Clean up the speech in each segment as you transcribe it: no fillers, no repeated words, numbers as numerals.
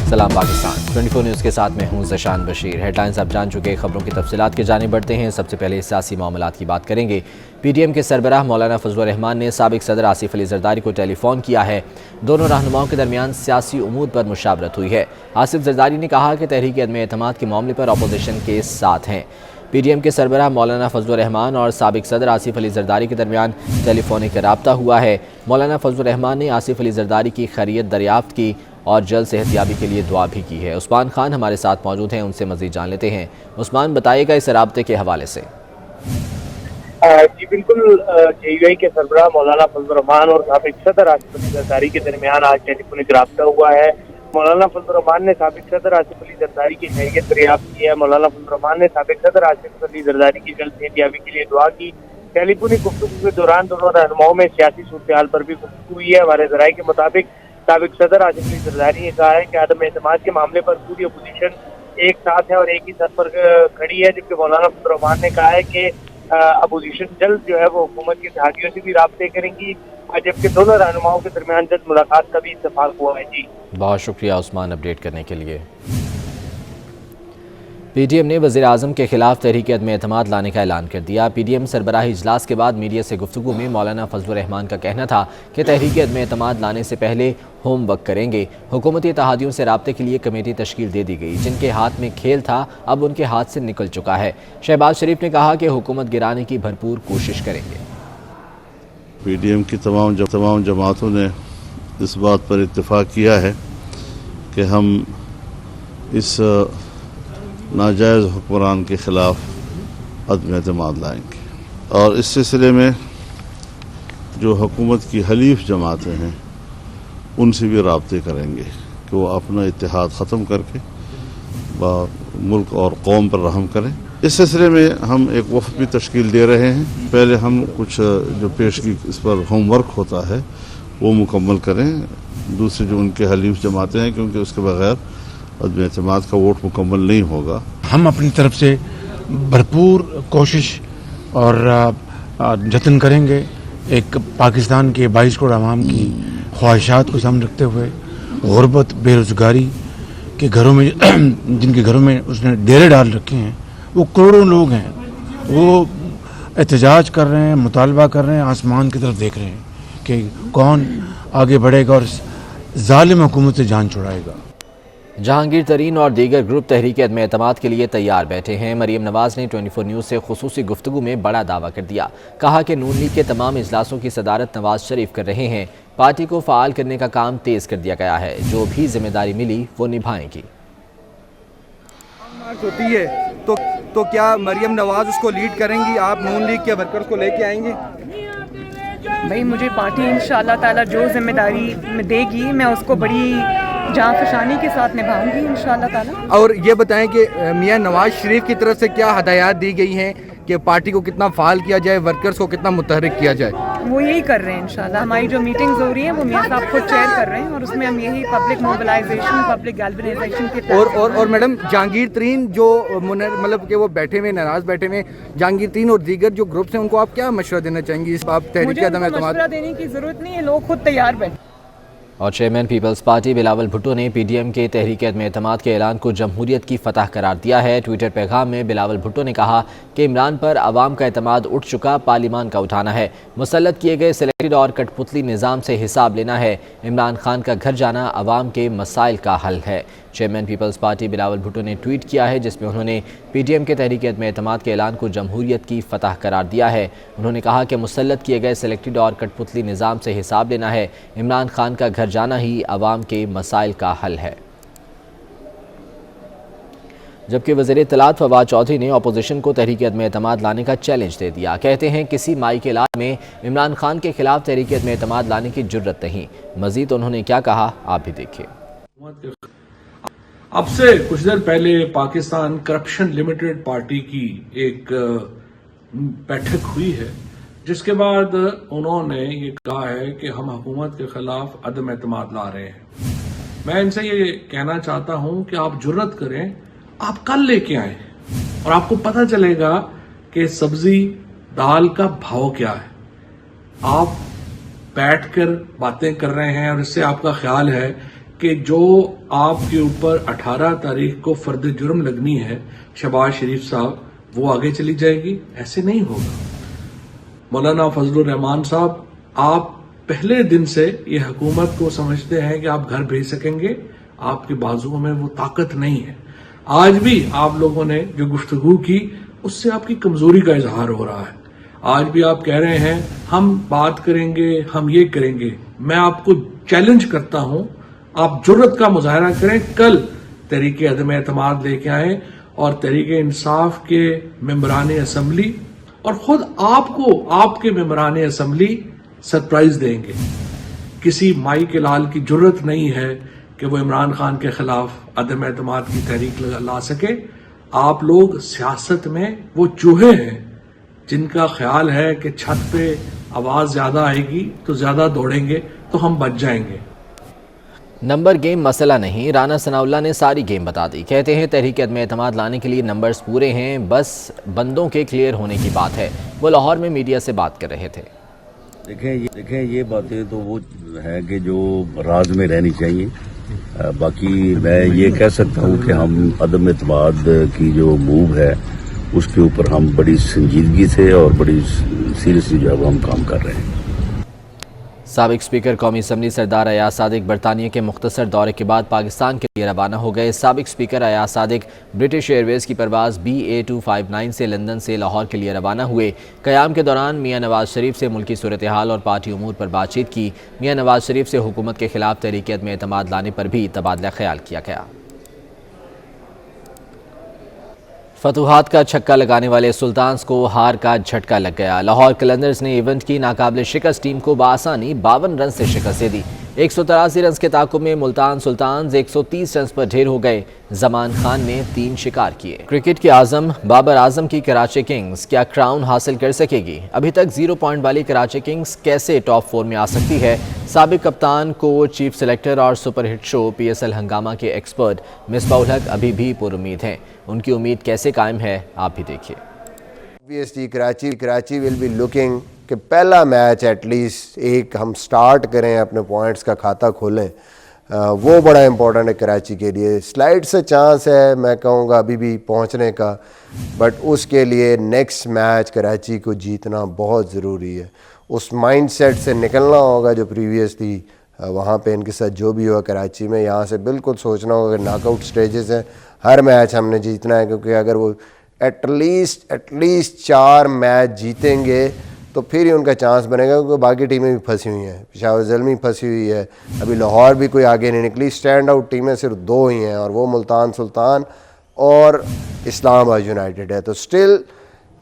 सलाम पाकिस्तान 24 न्यूज़ के साथ मैं हूं ज़शान बशीर। हेडलाइंस आप जान चुके, खबरों की तफसीलात की जानिब बढ़ते हैं। सबसे पहले सियासी मामलात की बात करेंगे। PDM के सरबराह मौलाना फजल रहमान ने साबिक सदर आसिफ अली जरदारी को टेलीफोन किया है। दोनों रहनुमाओं के दरमियान सियासी उमूर पर मुशावरत हुई है। आसिफ जरदारी ने कहा कि तहरीक अदम एतमाद के मामले पर अपोजिशन के साथ हैं। PDM के सरबराह मौलाना फजल रहमान और साबिक सदर आसिफ अली जरदारी के दरमियान टेलीफोनिक रब्ता हुआ है। मौलाना फजल रहमान ने आसिफ अली जरदारी की खैरियत दरियाफ्त की और जल्द सेहतयाबी के लिए दुआ भी की है। उस्मान खान हमारे साथ मौजूद हैं, उनसे मज़ीद जान लेते हैं। उस्मान, बताइएगा इस राब्ते के हवाले से। जी बिल्कुल, JUI के सरबराह मौलाना फजल रहमान और साबिक सदर आसिफ अली जरदारी के दरमियान आज टेलीफोनिक रब्ता हुआ है। मौलाना फजल रहमान ने साबिक सदर आसिफ अली जरदारी की खैरियत दरियाफ्त की है। मौलाना फजल रहमान ने साबिक सदर आसिफ अली जरदारी की जल्द सेहतयाबी के लिए दुआ की। टेलीफोनिक गुफ्तगू के दौरान दोनों रहनुमाओं में सियासी सूरत-ए-हाल पर भी गुफ्तगू हुई है। हमारे ज़राए के मुताबिक साबिक सदर आसिफ अली जरदारी ने कहा है कि अदम एतमाद के मामले पर पूरी अपोजिशन एक साथ है और एक ही सर पर खड़ी है, जबकि मौलाना फजल रहमान ने कहा है कि अपोजिशन जल्द जो है वो हुकूमत के इत्तेहादियों से भी राब्ते करेंगी, जबकि दोनों रहनुमाओं के दरमियान जल्द मुलाकात का भी इत्तेफाक हुआ है। जी बहुत शुक्रिया उस्मान अपडेट करने के लिए। PDM ने वज़ीर आज़म के खिलाफ तहरीक अदम एतमाद लाने का ऐलान कर दिया। PDM सरबराही इजलास के बाद मीडिया से गुफ्तगू में मौलाना फजल रहमान का कहना था कि तहरीक अदम एतमाद लाने से पहले होमवर्क करेंगे। हुकूमती इत्तेहादियों से राब्ते के लिए कमेटी तश्कील दे दी गई। जिनके हाथ में खेल था अब उनके हाथ से निकल चुका है। शहबाज शरीफ ने कहा कि हुकूमत गिराने की भरपूर कोशिश करेंगे। PDM की तमाम जमातों ने इस बात पर इत्तेफाक किया है कि हम इस नाजायज़ हुक्मरान के ख़िलाफ़ अदम एतमाद लाएंगे और इस सिलसिले में जो हुकूमत की हलीफ जमातें हैं उनसे भी राब्ते करेंगे कि वो अपना इत्तेहाद ख़त्म करके मुल्क और कौम पर रहम करें। इस सिलसिले में हम एक वफ़द भी तश्कील दे रहे हैं। पहले हम कुछ जो पेशगी इस पर होमवर्क होता है वो मुकम्मल करें। दूसरे जो उनके हलीफ जमातें हैं, क्योंकि उसके बगैर अदम एतमाद का वोट मुकम्मल नहीं होगा। हम अपनी तरफ से भरपूर कोशिश और जतन करेंगे एक पाकिस्तान के 22 करोड़ आवाम की ख्वाहिशात को सामने रखते हुए गुर्बत, बेरोज़गारी के घरों में जिनके घरों में उसने डेरे डाल रखे हैं वो करोड़ों लोग हैं। वो एहतजाज कर रहे हैं, मुतालबा कर रहे हैं, आसमान की तरफ देख रहे हैं कि कौन आगे बढ़ेगा और जालिम हुकूमत से जान छुड़ाएगा। जहांगीर तरीन और दीगर ग्रुप तहरीक अदम एतमाद के लिए तैयार बैठे हैं। मरीम नवाज ने 24 न्यूज़ से खुसूसी गुफ्तगू में बड़ा दावा कर दिया। कहा कि नून लीग के तमाम इजलासों की सदारत नवाज शरीफ कर रहे हैं। पार्टी को फ़ाल करने का काम तेज़ कर दिया गया है। जो भी जिम्मेदारी मिली वो निभाएंगी। होती है तो क्या मरीम नवाज उसको लीड करेंगी? आप नून लीग के वर्कर्स को लेके आएंगे? भाई मुझे पार्टी इंशाअल्लाह ताला जो जिम्मेदारी देगी मैं उसको बड़ी जांफशानी के साथ निभाऊंगी इंशाअल्लाह ताला। और ये बताएं कि मियां नवाज शरीफ की तरफ से क्या हदायत दी गई हैं कि पार्टी को कितना फाल किया जाए, वर्कर्स को कितना मुतहरिक किया जाए? वो यही कर रहे हैं इंशाअल्लाह। हमारी जो मीटिंग्स हो रही हैं वो मियां साहब खुद चेयर कर रहे हैं और उसमें हम यही पब्लिक मोबिलाइजेशन, पब्लिक गैल्वनाइजेशन के और मैडम जहांगीर तरीन जो मतलब कि वो बैठे हुए नाराज बैठे हुए जहांगीर तरीन और दीगर जो ग्रुप्स हैं उनको आप क्या मशवरा देना चाहेंगी इस बात तहरीक अदम एतमाद? मशवरा देने की जरूरत नहीं है, लोग खुद तैयार बैठे। और चेयरमैन पीपल्स पार्टी बिलावल भुट्टो ने PDM के तहरीक अदम एतमाद के ऐलान को जमहूरियत की फतह करार दिया है। ट्विटर पैगाम में बिलावल भुट्टो ने कहा कि इमरान पर अवाम का एतमाद उठ चुका, पार्लिमान का उठाना है। मुसल्लत किए गए सिलेक्टेड और कठपुतली निज़ाम से हिसाब लेना है। इमरान खान का घर जाना अवाम के मसाइल का हल है। चेयरमैन पीपल्स पार्टी बिलावल भुट्टो ने ट्वीट किया है जिसमें उन्होंने PDM के तहरीक अदम एतमाद के ऐलान को जमहूरियत की फतह करार दिया है। उन्होंने कहा कि मुसल्लत किए गए सिलेक्टेड और कठपुतली निज़ाम से हिसाब लेना है। इमरान खान का घर जाना ही अवाम के मसाइल का हल है। जबकि वज़ीर इत्तलात फवाद चौधरी ने अपोजिशन को तहरीक अदम एतमाद लाने का चैलेंज दे दिया। कहते हैं किसी माई के लाल में इमरान खान के खिलाफ तहरीक अदम एतमाद लाने की जुर्रत नहीं। मजीद उन्होंने क्या कहा आप भी देखिए। अब से कुछ देर पहले पाकिस्तान करप्शन लिमिटेड पार्टी की एक बैठक हुई है जिसके बाद उन्होंने ये कहा है कि हम हुकूमत के खिलाफ अदम एतमाद ला रहे हैं। मैं इनसे ये कहना चाहता हूं कि आप जुर्रत करें, आप कल लेके आए और आपको पता चलेगा कि सब्जी दाल का भाव क्या है। आप बैठकर बातें कर रहे हैं और इससे आपका ख्याल है کہ جو آپ کے اوپر 18 تاریخ کو فرد جرم لگنی ہے شہباز شریف صاحب وہ آگے چلی جائے گی. ایسے نہیں ہوگا. مولانا فضل الرحمان صاحب آپ پہلے دن سے یہ حکومت کو سمجھتے ہیں کہ آپ گھر بھیج سکیں گے. آپ کے بازوؤں میں وہ طاقت نہیں ہے. آج بھی آپ لوگوں نے جو گفتگو کی اس سے آپ کی کمزوری کا اظہار ہو رہا ہے. آج بھی آپ کہہ رہے ہیں ہم بات کریں گے, ہم یہ کریں گے. میں آپ کو چیلنج کرتا ہوں, آپ جرت کا مظاہرہ کریں, کل تحریک عدم اعتماد لے کے آئیں اور تحریک انصاف کے ممبران اسمبلی اور خود آپ کو آپ کے ممبران اسمبلی سرپرائز دیں گے. کسی مائی کے لال کی جرت نہیں ہے کہ وہ عمران خان کے خلاف عدم اعتماد کی تحریک لا سکے. آپ لوگ سیاست میں وہ چوہے ہیں جن کا خیال ہے کہ چھت پہ آواز زیادہ آئے گی تو زیادہ دوڑیں گے تو ہم بچ جائیں گے. نمبر گیم مسئلہ نہیں, رانا ثناء اللہ نے ساری گیم بتا دی. کہتے ہیں تحریک عدم اعتماد لانے کے لیے نمبرز پورے ہیں, بس بندوں کے کلیئر ہونے کی بات ہے. وہ لاہور میں میڈیا سے بات کر رہے تھے. دیکھیں یہ باتیں تو وہ ہیں کہ جو راز میں رہنی چاہیے. باقی میں یہ کہہ سکتا ہوں کہ ہم عدم اعتماد کی جو موو ہے اس کے اوپر ہم بڑی سنجیدگی سے اور بڑی سیریسلی جو ہے ہم کام کر رہے ہیں. سابق اسپیکر قومی اسمبلی سردار ایاز صادق برطانیہ کے مختصر دورے کے بعد پاکستان کے لیے روانہ ہو گئے. سابق speaker Ayaz Sadiq British year ویز کی پرواز BA259 سے لندن سے لاہور کے لیے روانہ ہوئے. قیام کے دوران میاں نواز شریف سے ملکی صورتحال اور پارٹی امور پر بات چیت کی. میاں نواز شریف سے حکومت کے خلاف تحریک عدم اعتماد لانے پر بھی تبادلہ خیال کیا گیا. فتوحات کا چھکا لگانے والے سلطانز کو ہار کا جھٹکا لگ گیا. لاہور قلندرز نے ایونٹ کی ناقابل شکست ٹیم کو بآسانی 52 رن سے شکست دے دی. 183 رنز کے تعاقب میں ملتان سلطانز 130 رنز پر ڈھیر ہو گئے. زمان خان نے 3 شکار کیے. کرکٹ کے اعظم بابر اعظم کی کراچی کنگز کیا کراؤن حاصل کر سکے گی؟ ابھی تک 0 پوائنٹ والی کراچی کنگز کیسے ٹاپ 4 میں آ سکتی ہے؟ سابق کپتان، کوچ، چیف سلیکٹر اور سپر ہٹ شو PSL ہنگامہ کے ایکسپرٹ مصباح الحق ابھی بھی پر امید ہیں. ان کی امید کیسے قائم ہے آپ بھی دیکھیے. obviously Karachi will be looking کہ پہلا میچ ایٹ لیسٹ ایک ہم سٹارٹ کریں, اپنے پوائنٹس کا کھاتا کھولیں, وہ بڑا امپورٹنٹ ہے کراچی کے لیے. سلائڈ سے چانس ہے میں کہوں گا ابھی بھی پہنچنے کا, بٹ اس کے لیے نیکسٹ میچ کراچی کو جیتنا بہت ضروری ہے. اس مائنڈ سیٹ سے نکلنا ہوگا جو پریویسلی وہاں پہ ان کے ساتھ جو بھی ہوا کراچی میں. یہاں سے بالکل سوچنا ہوگا کہ ناک آؤٹ سٹیجز ہیں, ہر میچ ہم نے جیتنا ہے, کیونکہ اگر وہ ایٹ لیسٹ 4 میچ جیتیں گے تو پھر ہی ان کا چانس بنے گا, کیونکہ باقی ٹیمیں بھی پھنسی ہوئی ہیں. پشاور زلمی پھنسی ہوئی ہے, ابھی لاہور بھی کوئی آگے نہیں نکلی. اسٹینڈ آؤٹ ٹیمیں صرف 2 ہی ہیں, اور وہ ملتان سلطان اور اسلام آباد یونائٹیڈ ہے. تو اسٹل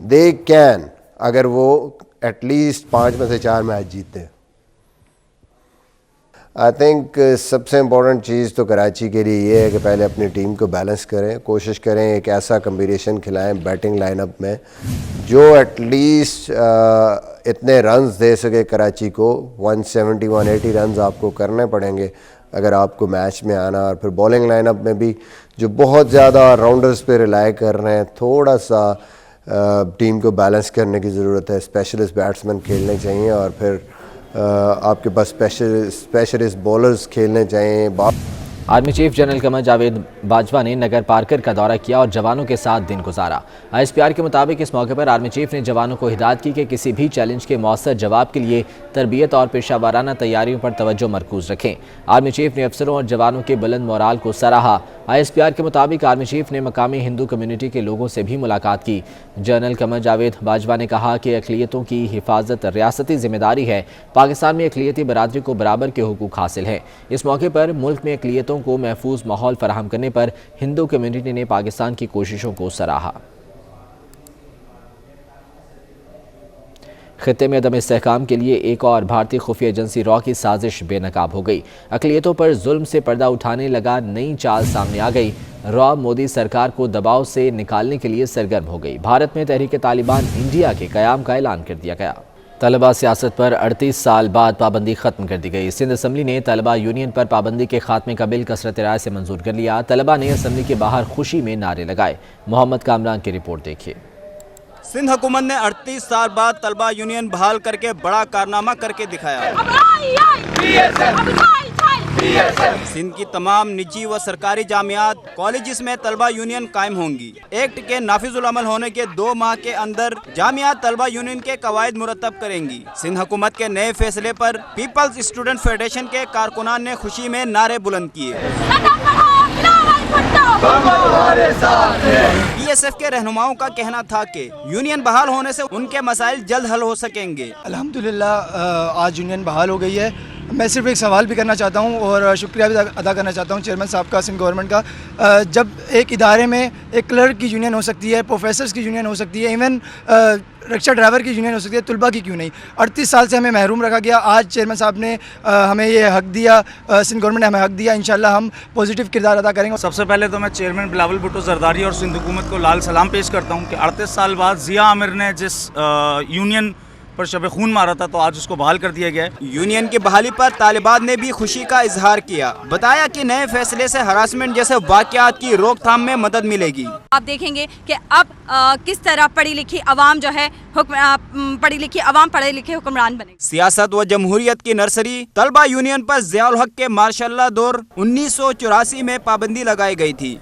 دے کین, اگر وہ ایٹ لیسٹ 5 میں سے 4 میچ جیتے ہیں. آئی تھنک سب سے امپورٹنٹ چیز تو کراچی کے لیے یہ ہے کہ پہلے اپنی ٹیم کو بیلنس کریں, کوشش کریں ایک ایسا کمبینیشن کھلائیں بیٹنگ لائن اپ میں جو ایٹ لیسٹ اتنے رنز دے سکے کراچی کو. 170-180 رنز آپ کو کرنے پڑیں گے اگر آپ کو میچ میں آنا. اور پھر بالنگ لائن اپ میں بھی جو بہت زیادہ راؤنڈرز پہ ریلائی کر رہے ہیں, تھوڑا سا ٹیم کو بیلنس کرنے کی ضرورت ہے. اسپیشلسٹ بیٹسمین کھیلنے چاہیے, اور پھر آپ کے پاس اسپیشلسٹ بولرز کھیلنے چاہیے. Army chief general Qamar Javed Bajwa نے نگر پارکر کا دورہ کیا اور جوانوں کے ساتھ دن گزارا. ISPR کے مطابق اس موقع پر آرمی چیف نے جوانوں کو ہدایت کی کہ کسی بھی چیلنج کے مؤثر جواب کے لیے تربیت اور پیشہ ورانہ تیاریوں پر توجہ مرکوز رکھیں. آرمی چیف نے افسروں اور جوانوں کے بلند مورال کو سراہا. ISPR کے مطابق آرمی چیف نے مقامی ہندو کمیونٹی کے لوگوں سے بھی ملاقات کی. جنرل قمر جاوید باجوہ نے کہا کہ اقلیتوں کی حفاظت ریاستی ذمہ داری ہے. پاکستان میں اقلیتی برادری کو برابر کے حقوق حاصل ہیں. اس موقع پر ملک میں اقلیتوں کو محفوظ ماحول فراہم کرنے پر ہندو کمیونٹی نے پاکستان کی کوششوں کو سراہا. خطے میں عدم استحکام کے لیے ایک اور بھارتی خفیہ ایجنسی را کی سازش بے نقاب ہو گئی. اقلیتوں پر ظلم سے پردہ اٹھانے لگا نئی چال سامنے آ گئی. را مودی سرکار کو دباؤ سے نکالنے کے لیے سرگرم ہو گئی. بھارت میں تحریک طالبان انڈیا کے قیام کا اعلان کر دیا گیا. طلبہ سیاست پر 38 سال بعد پابندی ختم کر دی گئی. سندھ اسمبلی نے طلبہ یونین پر پابندی کے خاتمے کا بل کثرت رائے سے منظور کر لیا. طلبہ نے اسمبلی کے باہر خوشی میں نعرے لگائے. محمد کامران کی رپورٹ دیکھیے. سندھ حکومت نے 38 سال بعد طلبہ یونین بحال کر کے بڑا کارنامہ کر کے دکھایا. सिंध की तमाम निजी व सरकारी जामियात कॉलेजेस में तलबा यूनियन कायम होंगी। एक्ट के नाफिजुल अमल होने के 2 माह के अंदर जामियात तलबा यूनियन के कवायद मुरतब करेंगी। सिंध हुकूमत के नए फैसले पर पीपल्स स्टूडेंट फेडरेशन के कारकुनान ने खुशी में नारे बुलंद किए। BSF के रहनुमाओं का कहना था कि यूनियन बहाल होने से उनके मसाइल जल्द हल हो सकेंगे। अल्हम्दुलिल्लाह आज यूनियन बहाल हो गई है। मैं सिर्फ एक सवाल भी करना चाहता हूँ और शुक्रिया भी अदा करना चाहता हूँ चेयरमैन साहब का, सिंध गवर्नमेंट का। जब एक इदारे में एक क्लर्क की यूनियन हो सकती है, प्रोफेसर्स की यूनियन हो सकती है, इवन रिक्शा ड्राइवर की यूनियन हो सकती है, तलबा की क्यों नहीं? 38 साल से हमें महरूम रखा गया। आज चेयरमैन साहब ने हमें ये हक दिया, सिंध गवर्नमेंट ने हमें हक दिया। इंशाल्लाह हम पॉजिटिव किरदार अदा करेंगे। सबसे पहले तो मैं चेयरमैन बिलावल भुट्टो जरदारी और सिंध हुकूमत को लाल सलाम पेश करता हूँ कि 38 साल बाद जिया आमिर ने जिस यूनियन पर शब खून मारा था तो आज उसको बहाल कर दिया गया है। यूनियन की बहाली पर तालिबान ने भी खुशी का इजहार किया। बताया कि नए फैसले से हरासमेंट जैसे वाक़यात की रोकथाम में मदद मिलेगी। आप देखेंगे कि अब किस तरह पढ़ी लिखी आवाम जो है पढ़ी लिखी हुक्मरान बने। सियासत व जमहूरियत की नर्सरी तलबा यूनियन पर ज़ियाउल हक के मार्शल दौर 1984 में पाबंदी लगाई गई थी।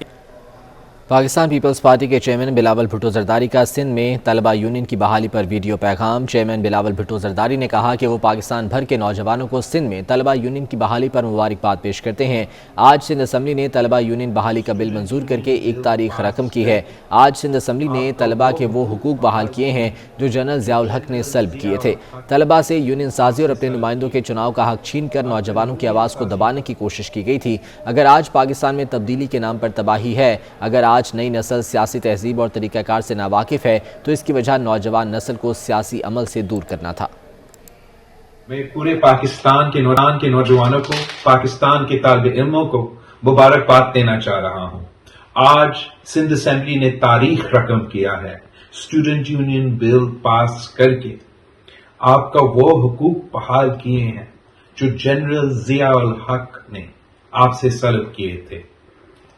पाकिस्तान पीपल्स पार्टी के चेयरमैन बिलावल भुट्टो जरदारी का सिंध में तलबा यूनियन की बहाली पर वीडियो पैगाम। चेयरमैन बिलावल भुट्टो जरदारी ने कहा कि वो पाकिस्तान भर के नौजवानों को सिंध में तलबा यूनियन की बहाली पर मुबारकबाद पेश करते हैं। आज सिंध असम्बली ने तलबा यूनियन बहाली का बिल मंजूर करके एक तारीख रकम की है। आज सिंध असम्बली ने तलबा के वो हुकूक बहाल किए हैं जो जनरल ज़ियाउल हक ने सल्ब किए थे। तलबा से यूनियन साजी और अपने नुमाइंदों के चुनाव का हक छीन कर नौजवानों की आवाज़ को दबाने की कोशिश की गई थी। अगर आज पाकिस्तान में तब्दीली के नाम पर तबाही है, अगर आज नई नस्ल सियासी तहजीब और तरीक़ाकार से नावाकिफ़ है तो इसकी वजह नौजवान नस्ल को सियासी अमल से दूर करना था। मैं पूरे पाकिस्तान के नौजवानों को, पाकिस्तान के तालिब इल्मों को मुबारकबाद देना चाह रहा हूँ। आज सिंध असेंबली ने तारीख रकम किया है। स्टूडेंट यूनियन बिल पास करके आपका वो हुकूक बहाल किए हैं जो जनरल ज़ियाउल हक ने आपसे सल्ब किए थे।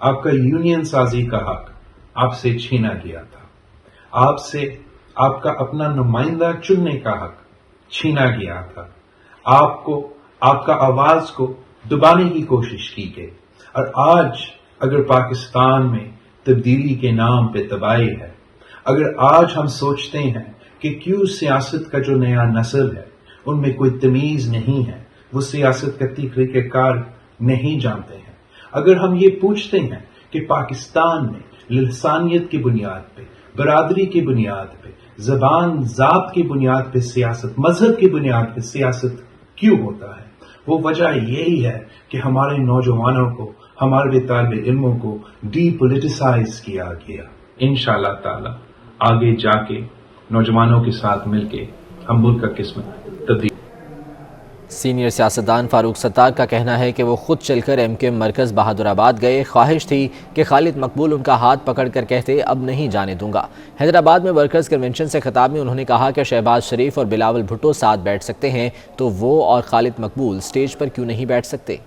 आपका यूनियन साजी का हक आपसे छीना गया था। आपसे आपका अपना नुमाइंदा चुनने का हक छीना गया था। आपको आपका आवाज को दबाने की कोशिश की गई। और आज अगर पाकिस्तान में तब्दीली के नाम पे तबाही है, अगर आज हम सोचते हैं कि क्यों सियासत का जो नया नस्ल है उनमें कोई तमीज नहीं है, वो सियासत का तरीक़ाकार नहीं जानते हैं, अगर हम ये पूछते हैं कि पाकिस्तान में लिसानियत की बुनियाद पे, बरादरी की बुनियाद पे, ज़बान ज़ात की बुनियाद पे सियासत, मजहब की बुनियाद पे सियासत क्यों होता है, वो वजह यही है कि हमारे नौजवानों को, हमारे तालिब इल्मों को डीपोलिटिसाइज किया गया। इंशाअल्लाह ताला आगे जाके नौजवानों के साथ मिलके हम मुल्क का किस्मत तब्दील। सीनियर सियासतदान फारूक सत्तार का कहना है कि वो खुद चलकर MKM मरकज़ बहादुराबाद गए। ख्वाहिश थी कि खालिद मकबूल उनका हाथ पकड़कर कहते अब नहीं जाने दूंगा। हैदराबाद में वर्कर्स कन्वेंशन से खिताब में उन्होंने कहा कि शहबाज शरीफ और बिलावल भुट्टो साथ बैठ सकते हैं तो वो और खालिद मकबूल स्टेज पर क्यों नहीं बैठ सकते।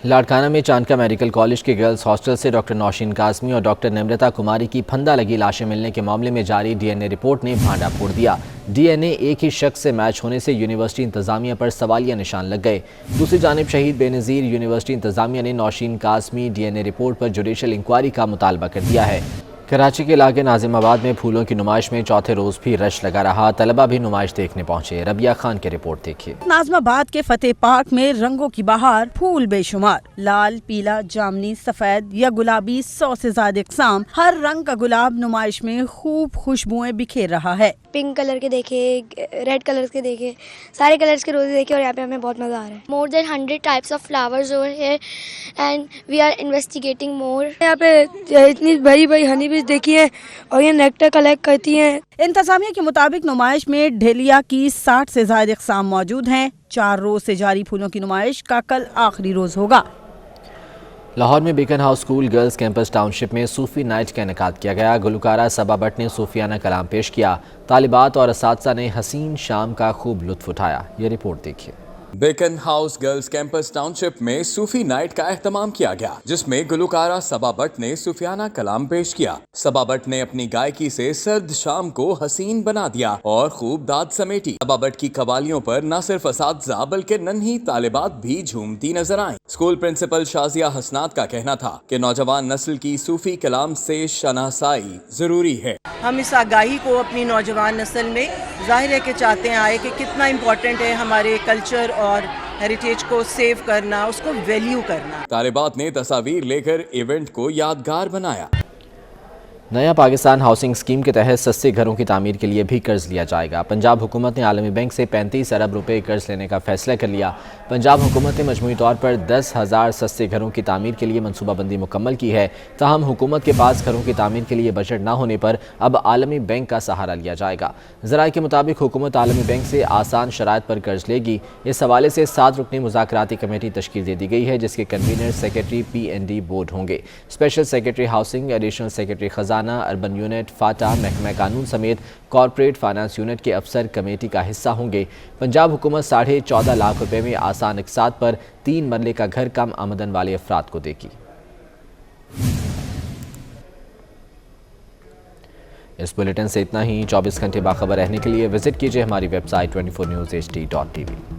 लाड़काना में चांदका मेडिकल कॉलेज के गर्ल्स हॉस्टल से डॉक्टर नौशीन काज़मी और डॉक्टर नम्रता कुमारी की फंदा लगी लाशें मिलने के मामले में जारी DNA रिपोर्ट ने भांडा फोड़ दिया। DNA एक ही शख्स से मैच होने से यूनिवर्सिटी इंतज़ामिया पर सवालिया निशान लग गए। दूसरी जानिब शहीद बेनज़ीर यूनिवर्सिटी इंतज़ामिया ने नौशीन काज़मी DNA रिपोर्ट पर जुडिशल इंक्वायरी का मुतालबा कर दिया है। कराची के इलाके नाजिमाबाद में फूलों की नुमाइश में चौथे रोज भी रश लगा रहा। तलबा भी नुमाइश देखने पहुंचे। रबिया खान की रिपोर्ट देखिए। नाजिमाबाद के फतेह पार्क में रंगों की बहार, फूल बेशुमार, लाल, पीला, जामनी, सफेद या गुलाबी 100 से ज्यादा इकसाम, हर रंग का गुलाब नुमाइश में खूब खुशबुएं बिखेर रहा है। पिंक कलर के देखे, रेड कलर के देखे, सारे कलर्स के रोज़े देखे और यहाँ पे हमें बहुत मज़ा आ रहा है। More than 100 types of flowers over here and we are investigating more. यहाँ पे इतनी बड़ी बड़ी हनी बीज देखी है और ये नेक्टर कलेक्ट करती हैं। इंतजामिया के मुताबिक नुमाइश में ढेलिया की 60 से ज्यादा इकसाम मौजूद हैं। 4 रोज से जारी फूलों की नुमाइश का कल आखिरी रोज होगा। लाहौर में beacon house school girls campus township में सूफी नाइट का इनेकाद किया गया। गुलकारा सबा भट्ट ने सूफियाना कलाम पेश किया। तालिबात और असातिज़ा ने हसीन शाम का खूब लुत्फ उठाया। ये रिपोर्ट देखिए। Beaconhouse girls campus township میں صوفی نائٹ کا اہتمام کیا گیا، جس میں گلوکارہ صبا بٹ نے صوفیانہ کلام پیش کیا۔ صبا بٹ نے اپنی گائکی سے سرد شام کو حسین بنا دیا اور خوب داد سمیٹی۔ صبا بٹ کی قوالیوں پر نہ صرف اساتذہ بلکہ ننھی طالبات بھی جھومتی نظر آئیں۔ اسکول پرنسپل شازیہ حسنات کا کہنا تھا کہ نوجوان نسل کی صوفی کلام سے شناسائی ضروری ہے۔ ہم اس آگاہی کو اپنی نوجوان نسل میں ظاہر ہے کہ چاہتے ہیں کہ کتنا امپورٹنٹ ہے ہمارے کلچر اور ہیریٹیج کو سیو کرنا، اس کو ویلیو کرنا۔ طالبات نے تصاویر لے کر ایونٹ کو یادگار بنایا۔ نیا پاکستان ہاؤسنگ اسکیم کے تحت سستے گھروں کی تعمیر کے لیے بھی قرض لیا جائے گا۔ پنجاب حکومت نے عالمی بینک سے 35 ارب روپے قرض لینے کا فیصلہ کر لیا۔ پنجاب حکومت نے مجموعی طور پر 10,000 سستے گھروں کی تعمیر کے لیے منصوبہ بندی مکمل کی ہے۔ تاہم حکومت کے پاس گھروں کی تعمیر کے لیے بجٹ نہ ہونے پر اب عالمی بینک کا سہارا لیا جائے گا۔ ذرائع کے مطابق حکومت عالمی بینک سے آسان شرائط پر قرض لے گی۔ اس حوالے سے 7 رکنی مذاکراتی کمیٹی تشکیل دے دی گئی ہے، جس کے کنوینر سیکرٹری PND بورڈ ہوں گے۔ Special secretary housing, additional secretary خزانہ، اربن یونٹ، فاٹا، محکمہ قانون سمیت کارپوریٹ فائنانس یونٹ کے افسر کمیٹی کا حصہ ہوں گے۔ پنجاب حکومت 14.5 لاکھ روپے میں آسان اقساط پر 3 مرلے کا گھر کم آمدن والے افراد کو دے گی۔ اس بلیٹن سے اتنا ہی۔ 24 گھنٹے باخبر رہنے کے لیے وزٹ کیجیے ہماری ویب سائٹ 24newshd.tv۔